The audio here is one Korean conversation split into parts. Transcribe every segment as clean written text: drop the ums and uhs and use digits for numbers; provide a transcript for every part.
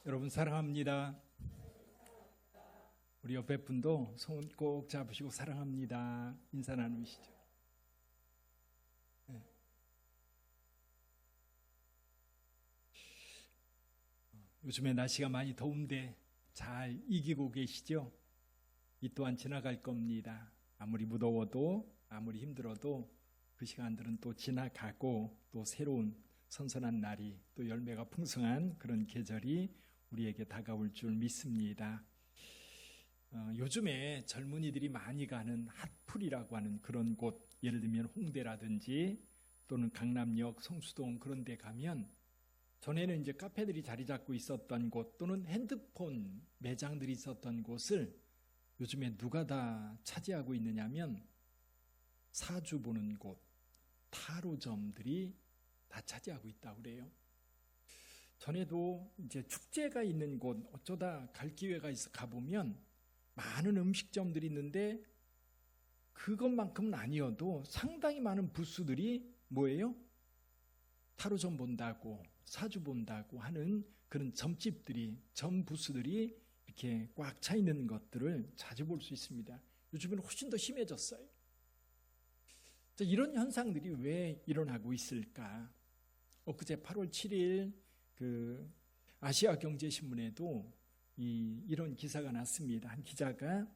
여러분 사랑합니다. 우리 옆에 분도 손 꼭 잡으시고 사랑합니다. 인사 나누시죠. 네. 요즘에 날씨가 많이 더운데 잘 이기고 계시죠? 이 또한 지나갈 겁니다. 아무리 무더워도 아무리 힘들어도 그 시간들은 또 지나가고 또 새로운 선선한 날이 또 열매가 풍성한 그런 계절이 우리에게 다가올 줄 믿습니다. 요즘에 젊은이들이 많이 가는 핫플이라고 하는 그런 곳, 예를 들면 홍대라든지 또는 강남역, 성수동 그런 데 가면 전에는 이제 카페들이 자리 잡고 있었던 곳 또는 핸드폰 매장들이 있었던 곳을 요즘에 누가 다 차지하고 있느냐면 사주 보는 곳, 타로점들이 다 차지하고 있다고 그래요. 전에도 이제 축제가 있는 곳 어쩌다 갈 기회가 있어 가보면 많은 음식점들이 있는데 그것만큼은 아니어도 상당히 많은 부스들이 뭐예요? 타로점 본다고 사주 본다고 하는 그런 점집들이 점 부스들이 이렇게 꽉 차 있는 것들을 자주 볼 수 있습니다. 요즘에는 훨씬 더 심해졌어요. 이런 현상들이 왜 일어나고 있을까? 엊그제 8월 7일 그 아시아 경제신문에도 이런 기사가 났습니다. 한 기자가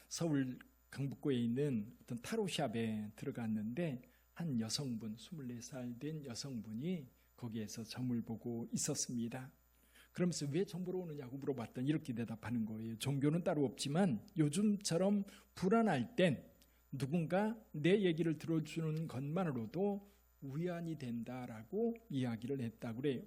서울 강북구에 있는 어떤 타로샵에 들어갔는데 한 여성분, 24살 된 여성분이 거기에서 점을 보고 있었습니다. 그러면서 왜 점 보러 오느냐고 물어봤더니 이렇게 대답하는 거예요. 종교는 따로 없지만 요즘처럼 불안할 땐 누군가 내 얘기를 들어주는 것만으로도 위안이 된다라고 이야기를 했다고 그래요.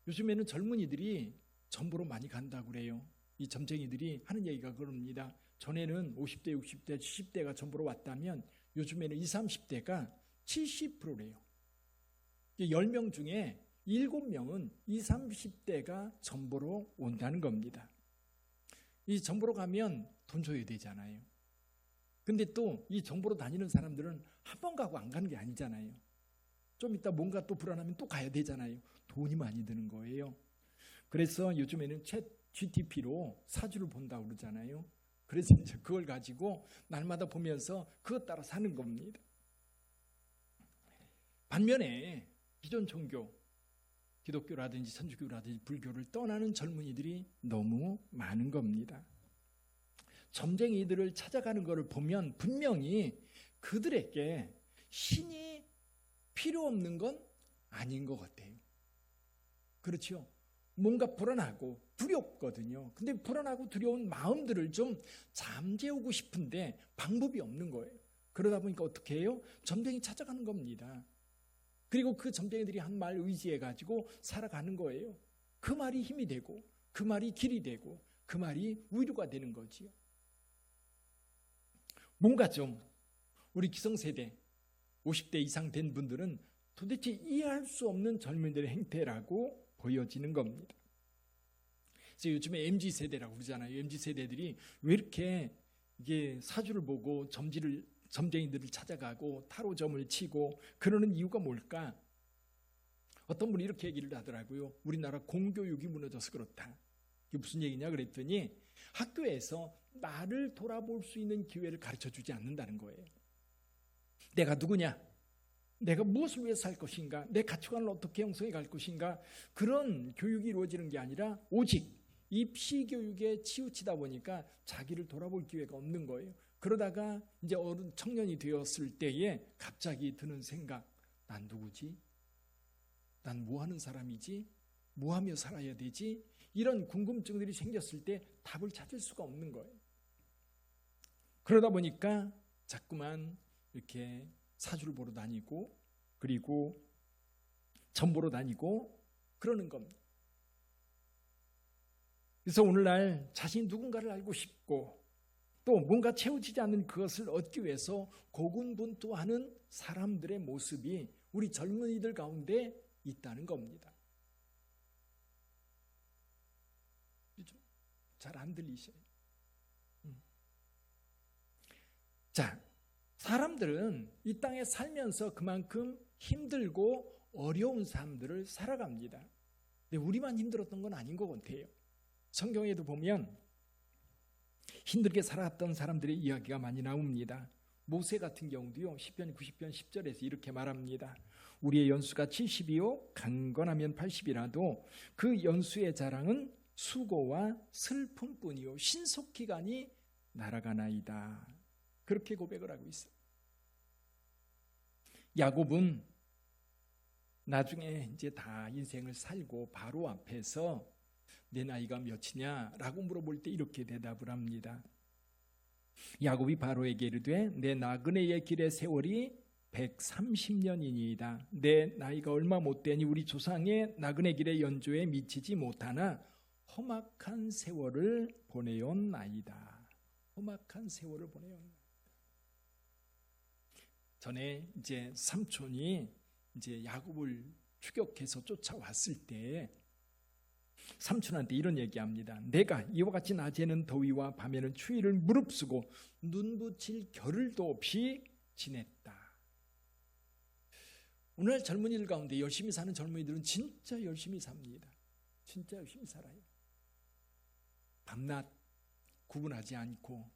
요즘에는 젊은이들이 점 보러 많이 간다고 그래요. 이 점쟁이들이 하는 얘기가 그럽니다. 전에는 50대, 60대, 70대가 점 보러 왔다면 요즘에는 20, 30대가 70%래요. 10명 중에 7명은 20, 30대가 점 보러 온다는 겁니다. 이 점 보러 가면 돈 줘야 되잖아요. 근데 또 이 점 보러 다니는 사람들은 한 번 가고 안 가는 게 아니잖아요. 좀 이따 뭔가 또 불안하면 또 가야 되잖아요. 돈이 많이 드는 거예요. 그래서 요즘에는 챗 GTP로 사주를 본다고 그러잖아요. 그래서 이제 그걸 가지고 날마다 보면서 그것 따라 사는 겁니다. 반면에 기존 종교, 기독교라든지 천주교라든지 불교를 떠나는 젊은이들이 너무 많은 겁니다. 점쟁이들을 찾아가는 것을 보면 분명히 그들에게 신이 필요 없는 건 아닌 것 같아요. 그렇죠? 뭔가 불안하고 두렵거든요. 근데 불안하고 두려운 마음들을 좀 잠재우고 싶은데 방법이 없는 거예요. 그러다 보니까 어떻게 해요? 점쟁이 찾아가는 겁니다. 그리고 그 점쟁이들이 한 말 의지해가지고 살아가는 거예요. 그 말이 힘이 되고 그 말이 길이 되고 그 말이 위로가 되는 거지요. 뭔가 좀 우리 기성세대 50대 이상 된 분들은 도대체 이해할 수 없는 젊은이들의 행태라고 보여지는 겁니다. 그래서 요즘에 MZ세대라고 그러잖아요. MZ세대들이 왜 이렇게 이게 사주를 보고 점쟁이들을 찾아가고 타로점을 치고 그러는 이유가 뭘까? 어떤 분이 이렇게 얘기를 하더라고요. 우리나라 공교육이 무너져서 그렇다. 이게 무슨 얘기냐 그랬더니 학교에서 나를 돌아볼 수 있는 기회를 가르쳐주지 않는다는 거예요. 내가 누구냐? 내가 무엇을 위해서 살 것인가? 내 가치관을 어떻게 형성해 갈 것인가? 그런 교육이 이루어지는 게 아니라 오직 입시 교육에 치우치다 보니까 자기를 돌아볼 기회가 없는 거예요. 그러다가 이제 어른 청년이 되었을 때에 갑자기 드는 생각, 난 누구지? 난 뭐 하는 사람이지? 뭐 하며 살아야 되지? 이런 궁금증들이 생겼을 때 답을 찾을 수가 없는 거예요. 그러다 보니까 자꾸만 이렇게 사주를 보러 다니고 그리고 점 보러 다니고 그러는 겁니다. 그래서 오늘날 자신이 누군가를 알고 싶고 또 뭔가 채워지지 않는 그것을 얻기 위해서 고군분투하는 사람들의 모습이 우리 젊은이들 가운데 있다는 겁니다. 잘 안 들리셔요? 자, 사람들은 이 땅에 살면서 그만큼 힘들고 어려운 삶들을 살아갑니다. 근데 우리만 힘들었던 건 아닌 것 같아요. 성경에도 보면 힘들게 살았던 사람들의 이야기가 많이 나옵니다. 모세 같은 경우도요, 시편 90편 10절에서 이렇게 말합니다. 우리의 연수가 70이요 강건하면 80이라도 그 연수의 자랑은 수고와 슬픔뿐이요 신속기간이 날아가나이다. 그렇게 고백을 하고 있어요. 야곱은 나중에 이제 다 인생을 살고 바로 앞에서 내 나이가 몇이냐라고 물어볼 때 이렇게 대답을 합니다. 야곱이 바로에게 이르되 내 나그네의 길의 세월이 130년이니이다. 내 나이가 얼마 못되니 우리 조상의 나그네 길의 연조에 미치지 못하나 험악한 세월을 보내었나이다. 험악한 세월을 보내었나이다. 전에 이제 삼촌이 이제 야곱을 추격해서 쫓아왔을 때 삼촌한테 이런 얘기합니다. 내가 이와 같이 낮에는 더위와 밤에는 추위를 무릅쓰고 눈붙일 겨를도 없이 지냈다. 오늘 젊은이들 가운데 열심히 사는 젊은이들은 진짜 열심히 삽니다. 진짜 열심히 살아요. 밤낮 구분하지 않고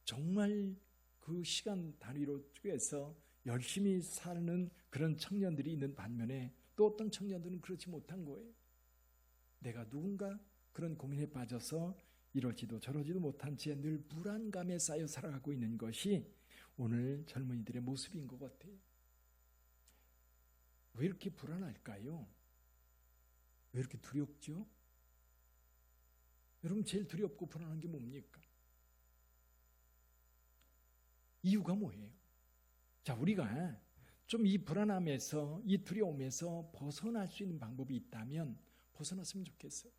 정말 그 시간 단위로 쪼개서 열심히 사는 그런 청년들이 있는 반면에 또 어떤 청년들은 그렇지 못한 거예요. 내가 누군가 그런 고민에 빠져서 이러지도 저러지도 못한 채 늘 불안감에 쌓여 살아가고 있는 것이 오늘 젊은이들의 모습인 것 같아요. 왜 이렇게 불안할까요? 왜 이렇게 두렵죠? 여러분 제일 두렵고 불안한 게 뭡니까? 이유가 뭐예요? 자, 우리가 좀 이 불안함에서 이 두려움에서 벗어날 수 있는 방법이 있다면 벗어났으면 좋겠어요.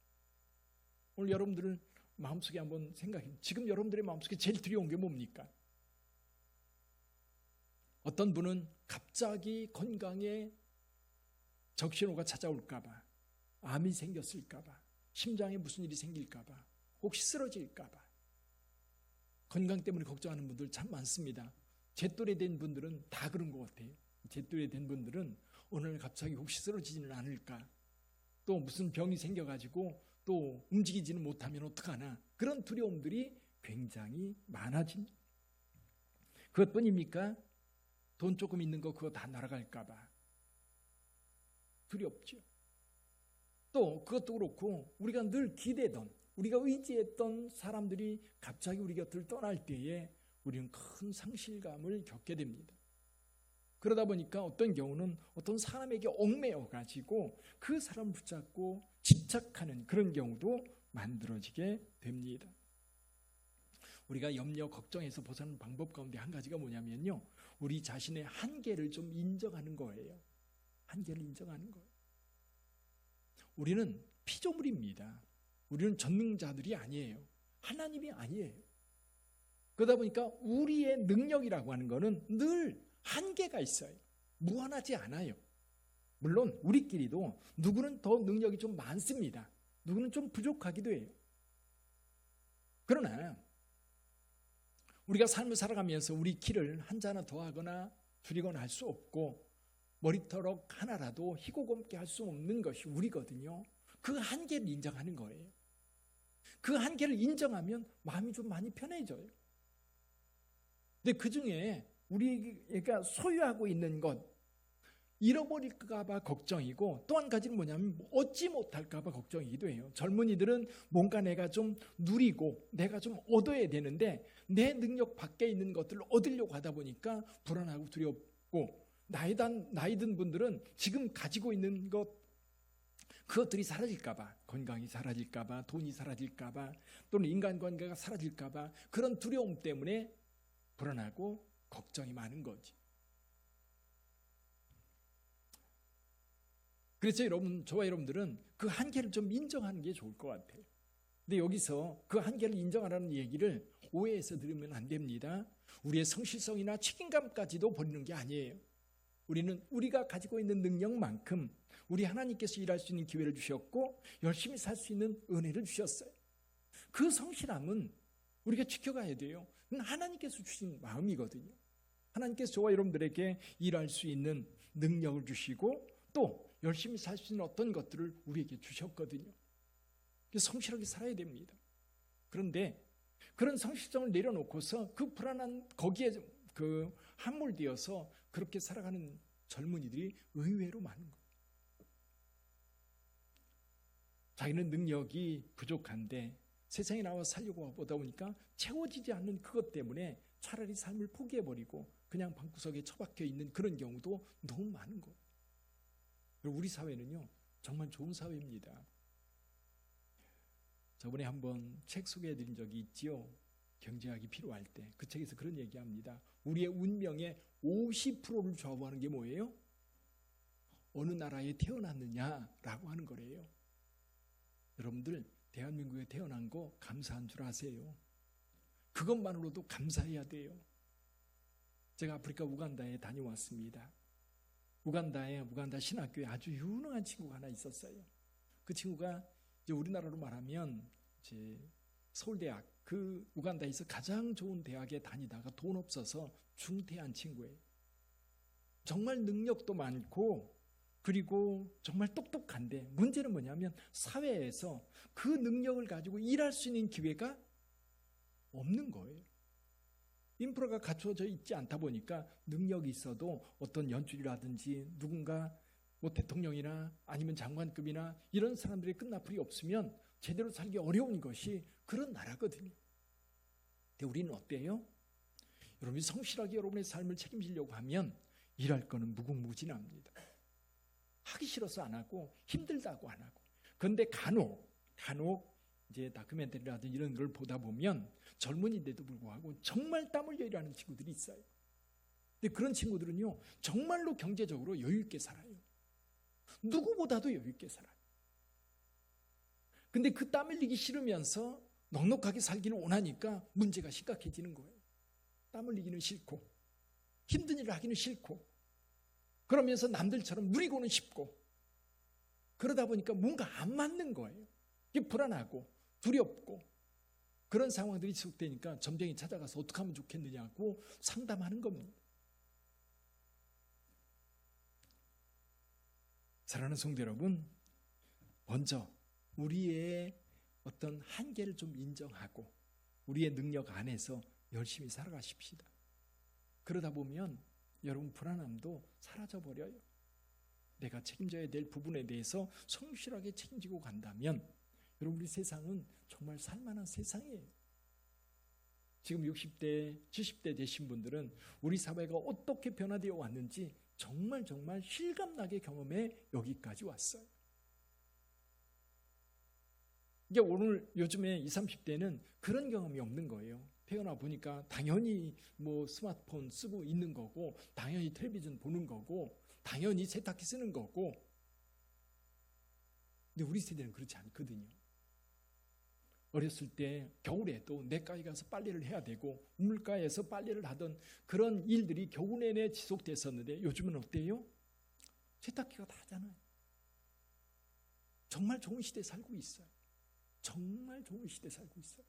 오늘 여러분들 마음속에 한번 생각해. 지금 여러분들의 마음속에 제일 두려운 게 뭡니까? 어떤 분은 갑자기 건강에 적신호가 찾아올까 봐, 암이 생겼을까 봐, 심장에 무슨 일이 생길까 봐, 혹시 쓰러질까 봐 건강 때문에 걱정하는 분들 참 많습니다. 제 또래 된 분들은 다 그런 것 같아요. 제 또래 된 분들은 오늘 갑자기 혹시 쓰러지지는 않을까, 또 무슨 병이 생겨가지고 또 움직이지는 못하면 어떡하나, 그런 두려움들이 굉장히 많아집니다. 그것뿐입니까? 돈 조금 있는 거 그거 다 날아갈까 봐 두렵죠. 또 그것도 그렇고 우리가 늘 기대던, 우리가 의지했던 사람들이 갑자기 우리 곁을 떠날 때에 우리는 큰 상실감을 겪게 됩니다. 그러다 보니까 어떤 경우는 어떤 사람에게 얽매여 가지고 그 사람을 붙잡고 집착하는 그런 경우도 만들어지게 됩니다. 우리가 염려, 걱정에서 벗어나는 방법 가운데 한 가지가 뭐냐면요, 우리 자신의 한계를 좀 인정하는 거예요. 한계를 인정하는 거예요. 우리는 피조물입니다. 우리는 전능자들이 아니에요. 하나님이 아니에요. 그러다 보니까 우리의 능력이라고 하는 거는 늘 한계가 있어요. 무한하지 않아요. 물론 우리끼리도 누구는 더 능력이 좀 많습니다. 누구는 좀 부족하기도 해요. 그러나 우리가 삶을 살아가면서 우리 키를 한 자 하나 더하거나 줄이거나 할 수 없고 머리털럭 하나라도 희고검게 할 수 없는 것이 우리거든요. 그 한계를 인정하는 거예요. 그 한계를 인정하면 마음이 좀 많이 편해져요. 근데 그 중에 우리가 소유하고 있는 것, 잃어버릴까 봐 걱정이고, 또 한 가지는 뭐냐면 얻지 못할까 봐 걱정이기도 해요. 젊은이들은 뭔가 내가 좀 누리고 내가 좀 얻어야 되는데 내 능력 밖에 있는 것들을 얻으려고 하다 보니까 불안하고 두렵고, 나이 든 분들은 지금 가지고 있는 것, 그것들이 사라질까 봐, 건강이 사라질까 봐, 돈이 사라질까 봐, 또는 인간관계가 사라질까 봐, 그런 두려움 때문에 불안하고 걱정이 많은 거지. 그래서 저와 여러분들은 그 한계를 좀 인정하는 게 좋을 것 같아요. 근데 여기서 그 한계를 인정하라는 얘기를 오해해서 들으면 안 됩니다. 우리의 성실성이나 책임감까지도 버리는 게 아니에요. 우리는 우리가 가지고 있는 능력만큼 우리 하나님께서 일할 수 있는 기회를 주셨고 열심히 살 수 있는 은혜를 주셨어요. 그 성실함은 우리가 지켜가야 돼요. 그건 하나님께서 주신 마음이거든요. 하나님께서 저와 여러분들에게 일할 수 있는 능력을 주시고 또 열심히 살 수 있는 어떤 것들을 우리에게 주셨거든요. 성실하게 살아야 됩니다. 그런데 그런 성실성을 내려놓고서 그 불안한 거기에 그 함몰되어서 그렇게 살아가는 젊은이들이 의외로 많은 거예요. 자기는 능력이 부족한데 세상에 나와 살려고 보다 보니까 채워지지 않는 그것 때문에 차라리 삶을 포기해버리고 그냥 방구석에 처박혀 있는 그런 경우도 너무 많은 거예요. 우리 사회는요, 정말 좋은 사회입니다. 저번에 한번 책 소개해드린 적이 있지요. 경제학이 필요할 때. 그 책에서 그런 얘기합니다. 우리의 운명의 50%를 좌우하는 게 뭐예요? 어느 나라에 태어났느냐라고 하는 거래요. 여러분들 대한민국에 태어난 거 감사한 줄 아세요? 그것만으로도 감사해야 돼요. 제가 아프리카 우간다에 다녀왔습니다. 우간다 신학교에 아주 유능한 친구가 하나 있었어요. 그 친구가 이제 우리나라로 말하면 이제 서울대학, 그 우간다에서 가장 좋은 대학에 다니다가 돈 없어서 중퇴한 친구예요. 정말 능력도 많고 그리고 정말 똑똑한데 문제는 뭐냐면 사회에서 그 능력을 가지고 일할 수 있는 기회가 없는 거예요. 인프라가 갖춰져 있지 않다 보니까 능력이 있어도 어떤 연줄이라든지 누군가 뭐 대통령이나 아니면 장관급이나 이런 사람들의 끝나풀이 없으면 제대로 살기 어려운 것이 그런 나라거든요. 근데 우리는 어때요? 여러분이 성실하게 여러분의 삶을 책임지려고 하면 일할 거는 무궁무진합니다. 하기 싫어서 안 하고 힘들다고 안 하고. 그런데 간혹 이제 다큐멘터리라든지 이런 걸 보다 보면 젊은이인데도 불구하고 정말 땀 흘려 일하는 친구들이 있어요. 근데 그런 친구들은요, 정말로 경제적으로 여유 있게 살아요. 누구보다도 여유 있게 살아요. 근데 그 땀 흘리기 싫으면서 넉넉하게 살기를 원하니까 문제가 심각해지는 거예요. 땀 흘리기는 싫고 힘든 일을 하기는 싫고 그러면서 남들처럼 누리고는 싶고 그러다 보니까 뭔가 안 맞는 거예요. 이게 불안하고 두렵고 그런 상황들이 지속되니까 점쟁이 찾아가서 어떻게 하면 좋겠느냐고 상담하는 겁니다. 사랑하는 성도 여러분, 먼저 우리의 어떤 한계를 좀 인정하고 우리의 능력 안에서 열심히 살아가십시다. 그러다 보면 여러분 불안함도 사라져버려요. 내가 책임져야 될 부분에 대해서 성실하게 책임지고 간다면 여러분 우리 세상은 정말 살만한 세상이에요. 지금 60대, 70대 되신 분들은 우리 사회가 어떻게 변화되어 왔는지 정말 실감나게 경험해 여기까지 왔어요. 이게 오늘 요즘에 20, 30대는 그런 경험이 없는 거예요. 태어나 보니까 당연히 뭐 스마트폰 쓰고 있는 거고 당연히 텔레비전 보는 거고 당연히 세탁기 쓰는 거고. 근데 우리 세대는 그렇지 않거든요. 어렸을 때 겨울에도 내과에 가서 빨래를 해야 되고 우물가에서 빨래를 하던 그런 일들이 겨울 내내 지속됐었는데 요즘은 어때요? 세탁기가 다 하잖아요. 정말 좋은 시대에 살고 있어요. 정말 좋은 시대에 살고 있어요.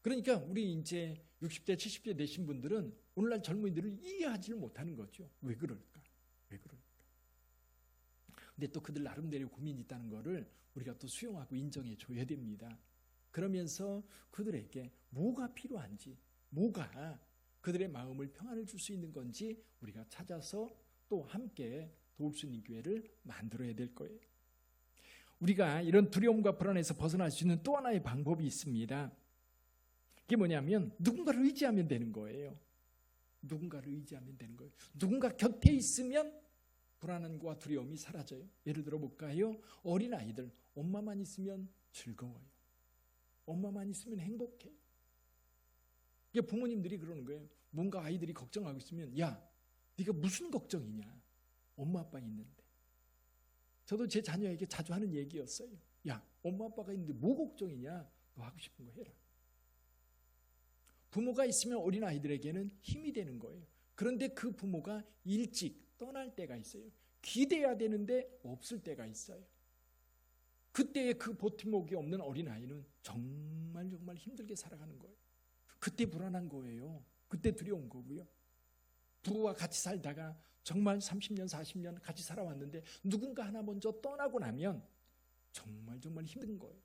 그러니까 우리 이제 60대, 70대 되신 분들은 오늘날 젊은이들을 이해하지를 못하는 거죠. 왜 그럴까? 근데 또 그들 나름대로 고민이 있다는 거를 우리가 또 수용하고 인정해 줘야 됩니다. 그러면서 그들에게 뭐가 필요한지, 뭐가 그들의 마음을 평안을 줄 수 있는 건지 우리가 찾아서 또 함께 도울 수 있는 기회를 만들어야 될 거예요. 우리가 이런 두려움과 불안에서 벗어날 수 있는 또 하나의 방법이 있습니다. 그게 뭐냐면 누군가를 의지하면 되는 거예요. 누군가를 의지하면 되는 거예요. 누군가 곁에 있으면 불안함과 두려움이 사라져요. 예를 들어 볼까요? 어린아이들, 엄마만 있으면 즐거워요. 엄마만 있으면 행복해요. 이게 부모님들이 그러는 거예요. 뭔가 아이들이 걱정하고 있으면 야, 네가 무슨 걱정이냐? 엄마 아빠 있는데. 저도 제 자녀에게 자주 하는 얘기였어요. 야, 엄마 아빠가 있는데 뭐 걱정이냐? 너 하고 싶은 거 해라. 부모가 있으면 어린아이들에게는 힘이 되는 거예요. 그런데 그 부모가 일찍 떠날 때가 있어요. 기대야 되는데 없을 때가 있어요. 그때의 그 버팀목이 없는 어린아이는 정말 힘들게 살아가는 거예요. 그때 불안한 거예요. 그때 두려운 거고요. 부부와 같이 살다가 정말 30년, 40년 같이 살아왔는데 누군가 하나 먼저 떠나고 나면 정말 힘든 거예요.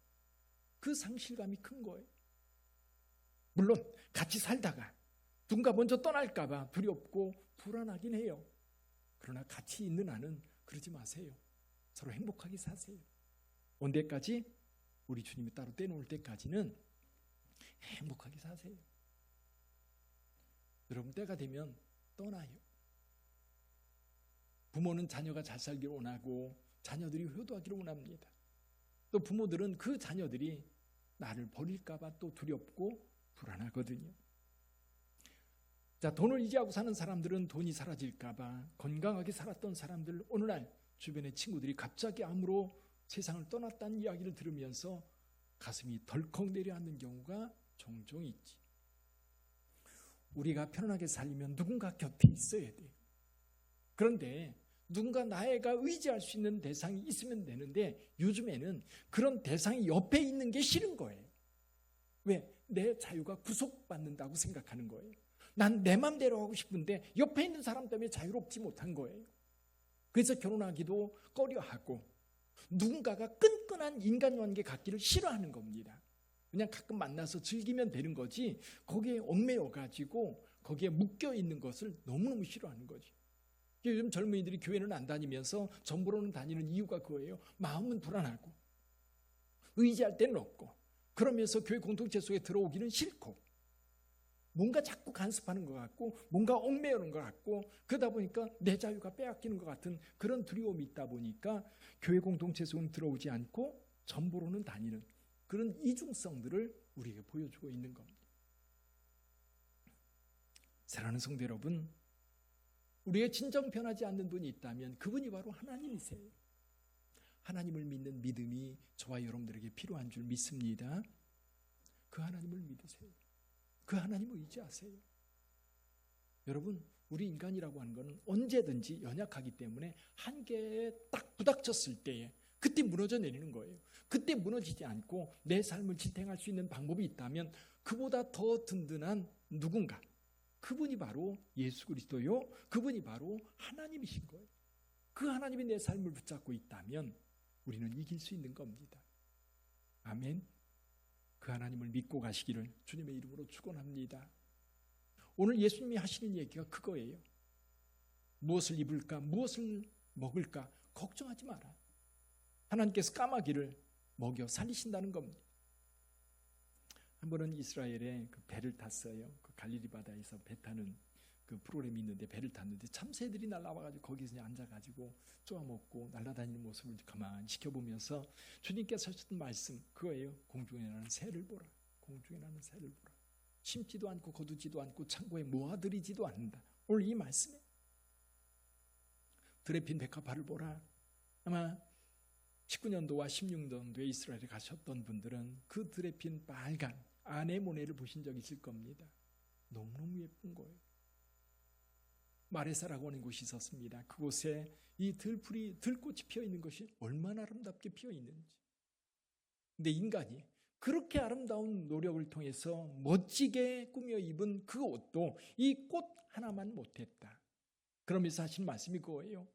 그 상실감이 큰 거예요. 물론 같이 살다가 누군가 먼저 떠날까 봐 두렵고 불안하긴 해요. 그러나 같이 있는 한은 그러지 마세요. 서로 행복하게 사세요. 언제까지? 우리 주님이 따로 떼놓을 때까지는 행복하게 사세요. 여러분, 때가 되면 떠나요. 부모는 자녀가 잘 살기를 원하고 자녀들이 효도하기를 원합니다. 또 부모들은 그 자녀들이 나를 버릴까 봐 또 두렵고 불안하거든요. 자, 돈을 의지하고 사는 사람들은 돈이 사라질까 봐 건강하게 살았던 사람들, 어느 날 주변의 친구들이 갑자기 암으로 세상을 떠났다는 이야기를 들으면서 가슴이 덜컥 내려앉는 경우가 종종 있지. 우리가 편안하게 살려면 누군가 곁에 있어야 돼요. 그런데 누군가 나애가 의지할 수 있는 대상이 있으면 되는데 요즘에는 그런 대상이 옆에 있는 게 싫은 거예요. 왜? 내 자유가 구속받는다고 생각하는 거예요. 난 내 맘대로 하고 싶은데 옆에 있는 사람 때문에 자유롭지 못한 거예요. 그래서 결혼하기도 꺼려하고 누군가가 끈끈한 인간관계 갖기를 싫어하는 겁니다. 그냥 가끔 만나서 즐기면 되는 거지 거기에 얽매여가지고 거기에 묶여있는 것을 너무너무 싫어하는 거지. 요즘 젊은이들이 교회는 안 다니면서 전보로는 다니는 이유가 그거예요. 마음은 불안하고 의지할 데는 없고 그러면서 교회 공동체 속에 들어오기는 싫고 뭔가 자꾸 간섭하는 것 같고 뭔가 얽매이는 것 같고 그러다 보니까 내 자유가 빼앗기는 것 같은 그런 두려움이 있다 보니까 교회 공동체 속에 들어오지 않고 전보로는 다니는 그런 이중성들을 우리에게 보여주고 있는 겁니다. 사랑하는 성도 여러분, 우리의 진정 변하지 않는 분이 있다면 그분이 바로 하나님이세요. 하나님을 믿는 믿음이 저와 여러분들에게 필요한 줄 믿습니다. 그 하나님을 믿으세요. 그 하나님을 의지하세요. 여러분, 우리 인간이라고 하는 것은 언제든지 연약하기 때문에 한계에 딱 부닥쳤을 때에 그때 무너져 내리는 거예요. 그때 무너지지 않고 내 삶을 지탱할 수 있는 방법이 있다면 그보다 더 든든한 누군가, 그분이 바로 예수 그리스도요. 그분이 바로 하나님이신 거예요. 그 하나님이 내 삶을 붙잡고 있다면 우리는 이길 수 있는 겁니다. 아멘. 그 하나님을 믿고 가시기를 주님의 이름으로 축원합니다. 오늘 예수님이 하시는 얘기가 그거예요. 무엇을 입을까, 무엇을 먹을까 걱정하지 마라. 하나님께서 까마귀를 먹여 살리신다는 겁니다. 한 번은 이스라엘에 그 배를 탔어요. 그 갈릴리 바다에서 배 타는 그 프로그램이 있는데 배를 탔는데 참새들이 날아와가지고 거기서 그냥 앉아가지고 쪼아먹고 날아다니는 모습을 가만히 지켜보면서 주님께서 하셨던 말씀 그거예요. 공중에 나는 새를 보라. 공중에 나는 새를 보라. 심지도 않고 거두지도 않고 창고에 모아들이지도 않는다. 오늘 이 말씀에 드레핀 백합화를 보라. 아마 19년도와 16년도에 이스라엘에 가셨던 분들은 그 드레핀 빨간 아네모네를 보신 적 있을 겁니다. 너무너무 예쁜 거예요. 마레사라고 하는 곳이 있었습니다. 그곳에 이 들꽃이 피어있는 것이 얼마나 아름답게 피어있는지. 근데 인간이 그렇게 아름다운 노력을 통해서 멋지게 꾸며 입은 그 옷도 이 꽃 하나만 못했다. 그러면서 하신 말씀이 그거예요.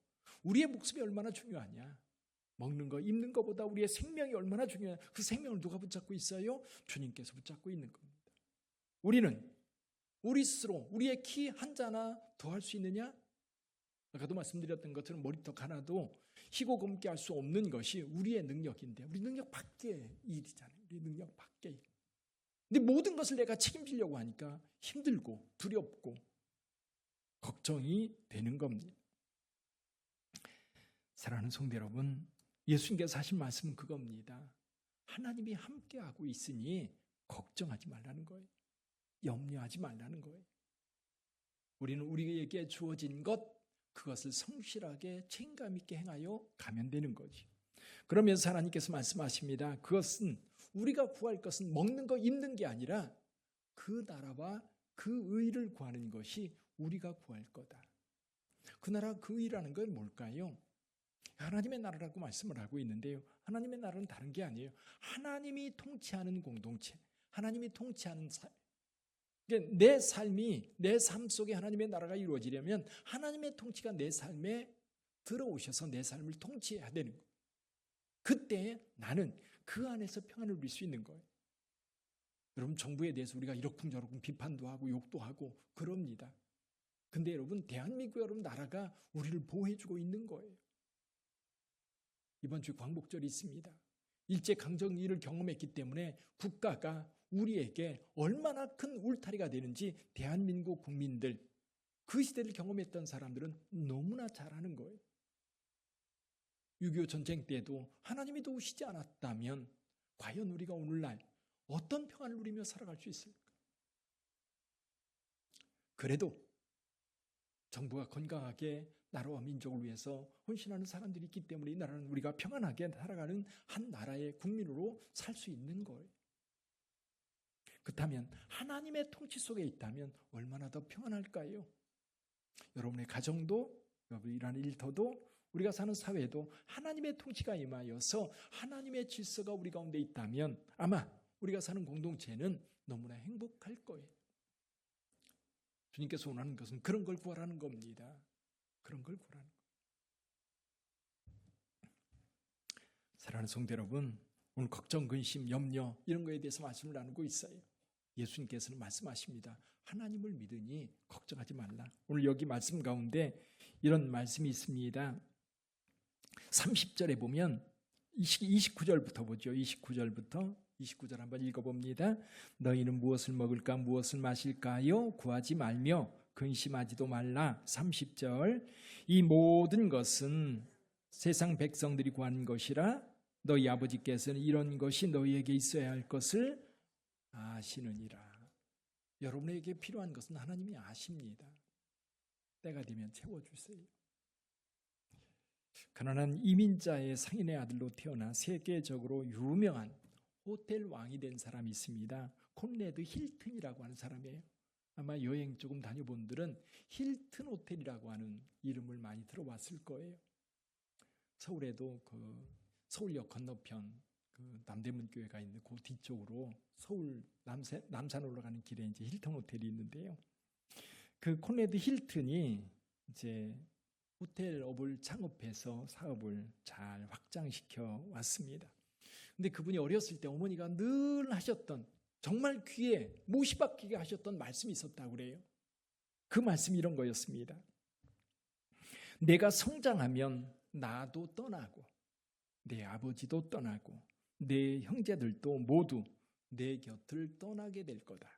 우리의 목숨이 얼마나 중요하냐. 먹는 거, 입는 것보다 우리의 생명이 얼마나 중요하냐. 그 생명을 누가 붙잡고 있어요? 주님께서 붙잡고 있는 겁니다. 우리는 우리 스스로 우리의 키 한 자나 더 할 수 있느냐? 아까도 말씀드렸던 것처럼 머리턱 하나도 희고 검게 할 수 없는 것이 우리의 능력인데 우리 능력 밖의 일이잖아요. 우리 능력 밖의 일. 근데 모든 것을 내가 책임지려고 하니까 힘들고 두렵고 걱정이 되는 겁니다. 사랑하는 성도 여러분, 예수님께서 하신 말씀은 그겁니다. 하나님이 함께하고 있으니 걱정하지 말라는 거예요. 염려하지 말라는 거예요. 우리는 우리에게 주어진 것, 그것을 성실하게 책임감 있게 행하여 가면 되는 거지. 그러면서 하나님께서 말씀하십니다. 그것은 우리가 구할 것은 먹는 거, 입는 게 아니라 그 나라와 그 의를 구하는 것이 우리가 구할 거다. 그 나라 그 의라는 건 뭘까요? 하나님의 나라라고 말씀을 하고 있는데요. 하나님의 나라는 다른 게 아니에요. 하나님이 통치하는 공동체, 하나님이 통치하는 사회, 그러니까 내 삶이, 내 삶 속에 하나님의 나라가 이루어지려면 하나님의 통치가 내 삶에 들어오셔서 내 삶을 통치해야 되는 거예요. 그때 나는 그 안에서 평안을 누릴 수 있는 거예요. 여러분, 정부에 대해서 우리가 이러쿵저러쿵 비판도 하고 욕도 하고 그럽니다. 근데 여러분, 대한민국 여러분 나라가 우리를 보호해주고 있는 거예요. 이번 주에 광복절이 있습니다. 일제강점기를 경험했기 때문에 국가가 우리에게 얼마나 큰 울타리가 되는지 대한민국 국민들, 그 시대를 경험했던 사람들은 너무나 잘 아는 거예요. 6.25 전쟁 때도 하나님이 도우시지 않았다면 과연 우리가 오늘날 어떤 평안을 누리며 살아갈 수 있을까? 그래도 정부가 건강하게 나라와 민족을 위해서 헌신하는 사람들이 있기 때문에 이 나라는 우리가 평안하게 살아가는 한 나라의 국민으로 살 수 있는 거예요. 그렇다면 하나님의 통치 속에 있다면 얼마나 더 평안할까요? 여러분의 가정도, 여러분이 일하는 일터도, 우리가 사는 사회도 하나님의 통치가 임하여서 하나님의 질서가 우리 가운데 있다면 아마 우리가 사는 공동체는 너무나 행복할 거예요. 주님께서 원하는 것은 그런 걸 구하라는 겁니다. 그런 걸 구하라는 거예요. 사랑하는 성도 여러분, 오늘 걱정, 근심, 염려 이런 거에 대해서 말씀을 나누고 있어요. 예수님께서는 말씀하십니다. 하나님을 믿으니 걱정하지 말라. 오늘 여기 말씀 가운데 이런 말씀이 있습니다. 30절에 보면 29절부터 보죠. 29절 한번 읽어봅니다. 너희는 무엇을 먹을까 무엇을 마실까요? 구하지 말며 근심하지도 말라. 30절 이 모든 것은 세상 백성들이 구하는 것이라 너희 아버지께서는 이런 것이 너희에게 있어야 할 것을 아시느니라. 여러분에게 필요한 것은 하나님이 아십니다. 때가 되면 채워주세요. 가난한 이민자의 상인의 아들로 태어나 세계적으로 유명한 호텔 왕이 된 사람이 있습니다. 콘레드 힐튼이라고 하는 사람이에요. 아마 여행 조금 다녀본 분들은 힐튼 호텔이라고 하는 이름을 많이 들어봤을 거예요. 서울에도 그 서울역 건너편 그 남대문 교회가 있는 그 뒤쪽으로 서울 남산 올라가는 길에 이제 힐튼 호텔이 있는데요. 그 콘레드 힐튼이 이제 호텔업을 창업해서 사업을 잘 확장시켜 왔습니다. 근데 그분이 어렸을 때 어머니가 늘 하셨던 정말 귀에 못이 박히게 하셨던 말씀이 있었다고 그래요. 그 말씀이 이런 거였습니다. 내가 성장하면 나도 떠나고 내 아버지도 떠나고 내 형제들도 모두 내 곁을 떠나게 될 거다.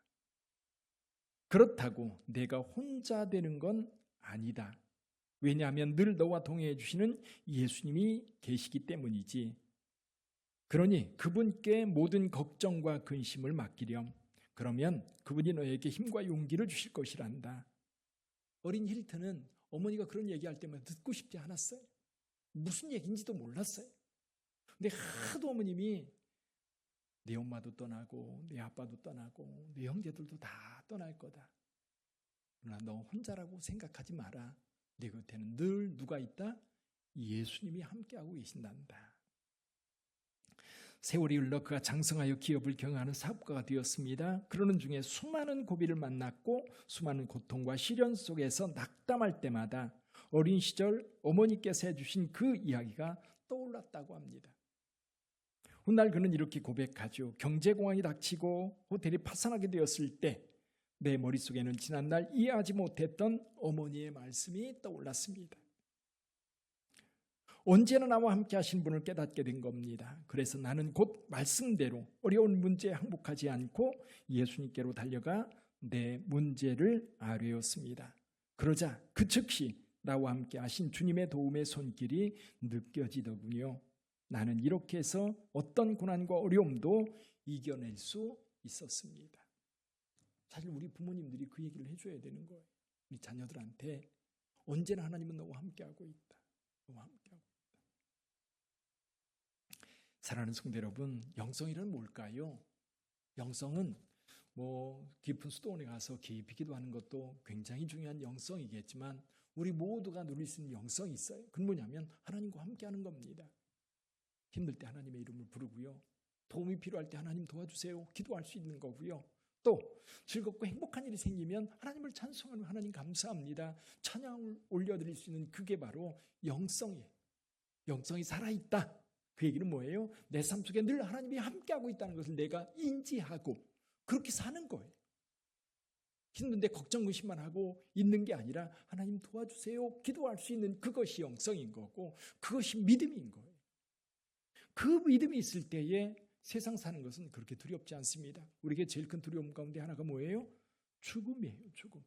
그렇다고 내가 혼자 되는 건 아니다. 왜냐하면 늘 너와 동행해 주시는 예수님이 계시기 때문이지. 그러니 그분께 모든 걱정과 근심을 맡기렴. 그러면 그분이 너에게 힘과 용기를 주실 것이란다. 어린 힐튼은 어머니가 그런 얘기할 때마다 듣고 싶지 않았어요. 무슨 얘기인지도 몰랐어요. 근데 하도 어머님이 내 엄마도 떠나고 내 아빠도 떠나고 내 형제들도 다 떠날 거다. 그러나 너 혼자라고 생각하지 마라. 내 곁에는 늘 누가 있다? 예수님이 함께하고 계신단다. 세월이 흘러 그가 장성하여 기업을 경영하는 사업가가 되었습니다. 그러는 중에 수많은 고비를 만났고 수많은 고통과 시련 속에서 낙담할 때마다 어린 시절 어머니께서 해주신 그 이야기가 떠올랐다고 합니다. 훗날 그는 이렇게 고백하죠. 경제공황이 닥치고 호텔이 파산하게 되었을 때 내 머릿속에는 지난날 이해하지 못했던 어머니의 말씀이 떠올랐습니다. 언제나 나와 함께 하신 분을 깨닫게 된 겁니다. 그래서 나는 곧 말씀대로 어려운 문제에 항복하지 않고 예수님께로 달려가 내 문제를 아뢰었습니다. 그러자 그 즉시 나와 함께 하신 주님의 도움의 손길이 느껴지더군요. 나는 이렇게 해서 어떤 고난과 어려움도 이겨낼 수 있었습니다. 사실 우리 부모님들이 그 얘기를 해줘야 되는 거예요. 우리 자녀들한테 언제나 하나님은 너와 함께하고 있다. 너와 함께하고 있다. 사랑하는 성도 여러분, 영성이란 뭘까요? 영성은 뭐 깊은 수도원에 가서 깊이 기도하는 것도 굉장히 중요한 영성이겠지만 우리 모두가 누릴 수 있는 영성이 있어요. 그건 뭐냐면 하나님과 함께하는 겁니다. 힘들 때 하나님의 이름을 부르고요. 도움이 필요할 때 하나님 도와주세요. 기도할 수 있는 거고요. 또 즐겁고 행복한 일이 생기면 하나님을 찬송하는 하나님 감사합니다. 찬양을 올려드릴 수 있는 그게 바로 영성이에요. 영성이 살아있다. 그 얘기는 뭐예요? 내 삶 속에 늘 하나님이 함께하고 있다는 것을 내가 인지하고 그렇게 사는 거예요. 힘든데 걱정 의심만 하고 있는 게 아니라 하나님 도와주세요 기도할 수 있는 그것이 영성인 거고 그것이 믿음인 거예요. 그 믿음이 있을 때에 세상 사는 것은 그렇게 두렵지 않습니다. 우리에게 제일 큰 두려움 가운데 하나가 뭐예요? 죽음이에요. 죽음.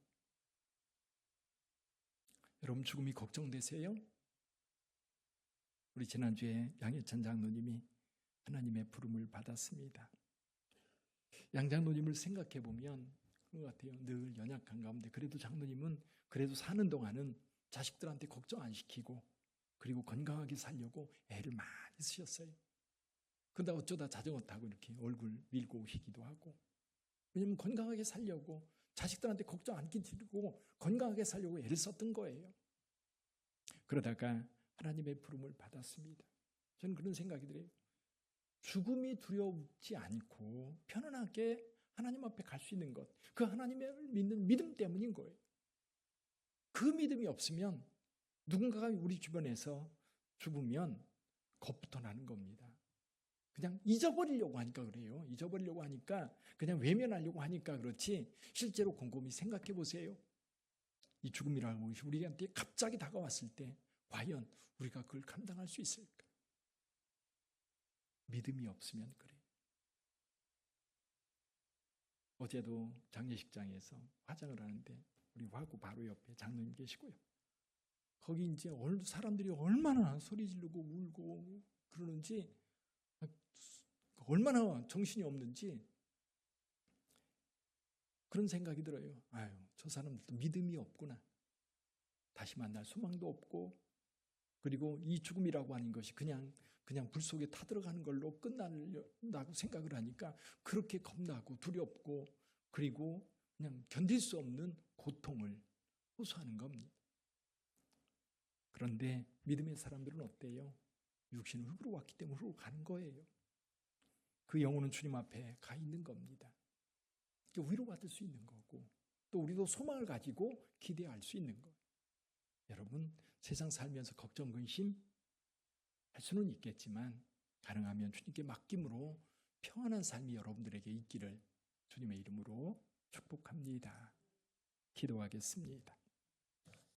여러분 죽음이 걱정되세요? 우리 지난주에 양혜찬 장로님이 하나님의 부름을 받았습니다. 양 장로님을 생각해 보면 그런 것 같아요. 늘 연약한 가운데 그래도 장로님은 그래도 사는 동안은 자식들한테 걱정 안 시키고 그리고 건강하게 살려고 애를 많이 쓰셨어요. 근데 어쩌다 자전거 타고 이렇게 얼굴 밀고 오시기도 하고 왜냐면 건강하게 살려고 자식들한테 걱정 안 끼치고 건강하게 살려고 애를 썼던 거예요. 그러다가 하나님의 부름을 받았습니다. 저는 그런 생각이 들어요. 죽음이 두렵지 않고 편안하게 하나님 앞에 갈 수 있는 것, 그 하나님을 믿는 믿음 때문인 거예요. 그 믿음이 없으면 누군가가 우리 주변에서 죽으면 겁부터 나는 겁니다. 그냥 잊어버리려고 하니까 그래요. 잊어버리려고 하니까 그냥 외면하려고 하니까 그렇지 실제로 곰곰이 생각해 보세요. 이 죽음이라는 것이 우리한테 갑자기 다가왔을 때 과연 우리가 그걸 감당할 수 있을까? 믿음이 없으면 그래요. 어제도 장례식장에서 화장을 하는데 우리 화구 바로 옆에 장로님 계시고요. 거기 이제 사람들이 얼마나 소리 지르고 울고 그러는지 얼마나 정신이 없는지 그런 생각이 들어요. 아유, 저 사람들도 믿음이 없구나. 다시 만날 소망도 없고 그리고 이 죽음이라고 하는 것이 그냥 불 속에 타들어가는 걸로 끝난다고 생각을 하니까 그렇게 겁나고 두렵고 그리고 그냥 견딜 수 없는 고통을 호소하는 겁니다. 그런데 믿음의 사람들은 어때요? 육신은 흙으로 왔기 때문에 흙으로 가는 거예요. 그 영혼은 주님 앞에 가 있는 겁니다. 위로받을 수 있는 거고 또 우리도 소망을 가지고 기대할 수 있는 거예요. 여러분 세상 살면서 걱정 근심 할 수는 있겠지만 가능하면 주님께 맡김으로 평안한 삶이 여러분들에게 있기를 주님의 이름으로 축복합니다. 기도하겠습니다.